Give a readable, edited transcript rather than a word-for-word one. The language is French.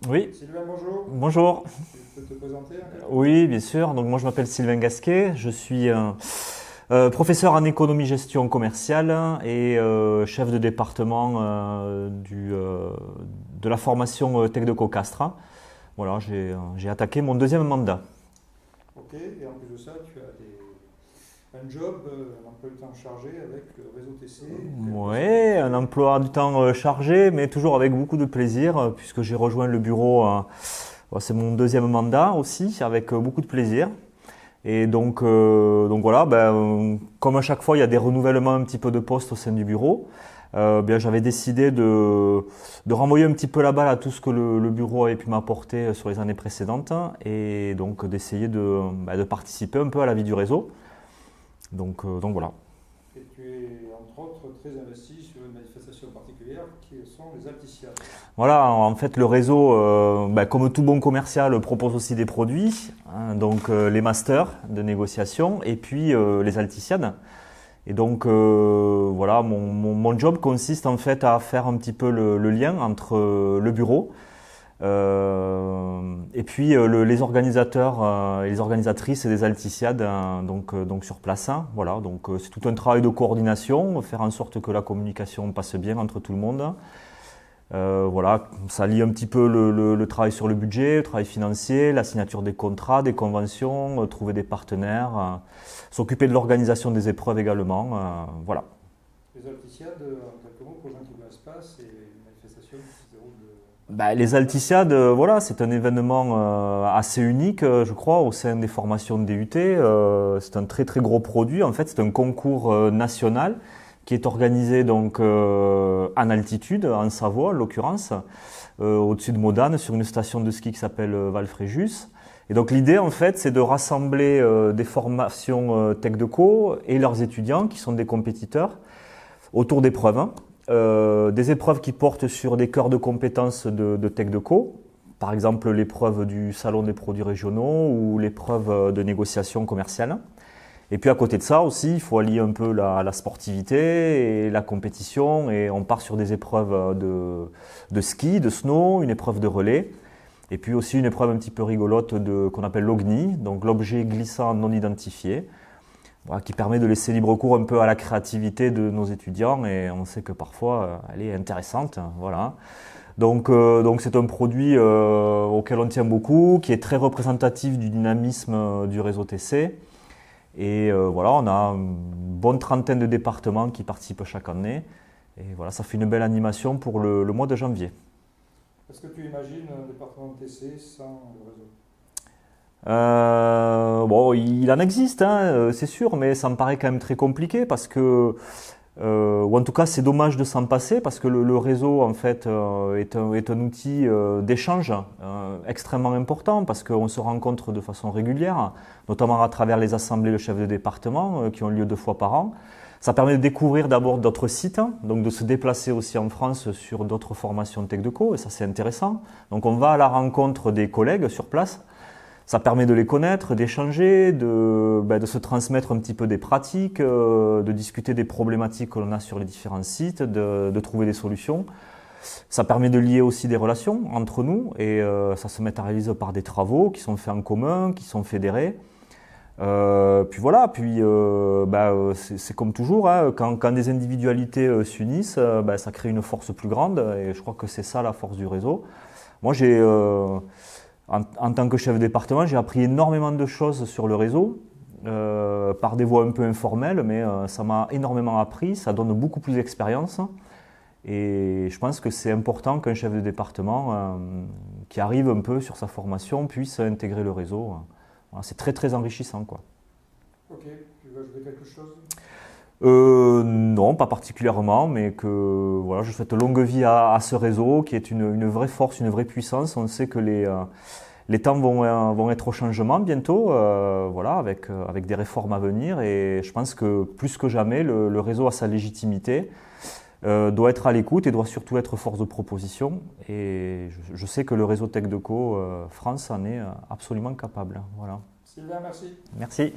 Oui, Sylvain, bonjour. bonjour. Tu peux te présenter un peu? Oui, bien sûr. Donc moi je m'appelle Sylvain Gasquet. Je suis professeur en économie-gestion commerciale et chef de département de la formation Tech de Cocastra. Voilà, j'ai attaqué mon deuxième mandat. Ok, et en plus de ça, tu as un job, un emploi du temps chargé avec le réseau TC. Quel poste Ouais, un tu emploi du temps chargé, mais toujours avec beaucoup de plaisir, puisque j'ai rejoint le bureau. C'est mon deuxième mandat aussi, avec beaucoup de plaisir. Et donc voilà, comme à chaque fois, il y a des renouvellements un petit peu de postes au sein du bureau. Bien, j'avais décidé de renvoyer un petit peu la balle à tout ce que le bureau avait pu m'apporter sur les années précédentes et donc d'essayer de participer un peu à la vie du réseau. Donc voilà. Et tu es entre autres très investi sur une manifestation particulière qui sont les Alticiades. Voilà, en fait, le réseau, comme tout bon commercial, propose aussi des produits, hein, donc les masters de négociation et puis les alticiades. Et donc voilà, mon job consiste en fait à faire un petit peu le lien entre le bureau et puis les organisateurs et les organisatrices des alticiades, hein, donc sur place. Hein, voilà, donc c'est tout un travail de coordination, faire en sorte que la communication passe bien entre tout le monde. Voilà, ça lie un petit peu le travail sur le budget, le travail financier, la signature des contrats, des conventions, trouver des partenaires, s'occuper de l'organisation des épreuves également. Voilà. Les Alticiades, en quelques mots, pour les gens qui ne connaissent pas, c'est une manifestation qui se déroule Les Alticiades, voilà, c'est un événement assez unique, je crois, au sein des formations de DUT. C'est un très très gros produit. En fait, c'est un concours national qui est organisé donc en altitude, en Savoie, en l'occurrence, au-dessus de Modane, sur une station de ski qui s'appelle Valfréjus. Et donc l'idée, en fait, c'est de rassembler des formations Tech de Co et leurs étudiants, qui sont des compétiteurs, autour d'épreuves. Hein. Des épreuves qui portent sur des cœurs de compétences de Tech de Co, par exemple l'épreuve du Salon des produits régionaux ou l'épreuve de négociation commerciale. Et puis à côté de ça aussi, il faut allier un peu la sportivité et la compétition. Et on part sur des épreuves de ski, de snow, une épreuve de relais. Et puis aussi une épreuve un petit peu rigolote qu'on appelle l'OGNI, donc l'objet glissant non identifié, voilà, qui permet de laisser libre cours un peu à la créativité de nos étudiants. Et on sait que parfois, elle est intéressante. Voilà. Donc c'est un produit auquel on tient beaucoup, qui est très représentatif du dynamisme du réseau TC. Et voilà, on a une bonne trentaine de départements qui participent chaque année. Et voilà, ça fait une belle animation pour le mois de janvier. Est-ce que tu imagines un département de TC sans le réseau? Bon, il en existe, hein, c'est sûr, mais ça me paraît quand même très compliqué parce que, ou en tout cas, c'est dommage de s'en passer parce que le réseau, en fait, est un outil d'échange extrêmement important parce qu'on se rencontre de façon régulière, notamment à travers les assemblées de chefs de département qui ont lieu 2 fois par an. Ça permet de découvrir d'abord d'autres sites, hein, donc de se déplacer aussi en France sur d'autres formations Tech de Co, et ça c'est intéressant. Donc on va à la rencontre des collègues sur place. Ça permet de les connaître, d'échanger, de se transmettre un petit peu des pratiques, de discuter des problématiques que l'on a sur les différents sites, de trouver des solutions. Ça permet de lier aussi des relations entre nous et ça se matérialise par des travaux qui sont faits en commun, qui sont fédérés. Puis voilà, c'est comme toujours, hein, quand des individualités s'unissent, ça crée une force plus grande et je crois que c'est ça la force du réseau. Moi, en tant que chef de département, j'ai appris énormément de choses sur le réseau, par des voies un peu informelles, mais ça m'a énormément appris, ça donne beaucoup plus d'expérience. Et je pense que c'est important qu'un chef de département qui arrive un peu sur sa formation puisse intégrer le réseau. Voilà, c'est très très enrichissant, quoi. Ok, tu veux ajouter quelque chose? Non, pas particulièrement, mais que voilà, je souhaite longue vie à ce réseau qui est une vraie force, une vraie puissance. On sait que les temps vont être au changement bientôt, voilà, avec des réformes à venir. Et je pense que plus que jamais, le réseau a sa légitimité, doit être à l'écoute et doit surtout être force de proposition. Et je sais que le réseau Tech de Co France en est absolument capable. Voilà. Sylvain, merci. Merci.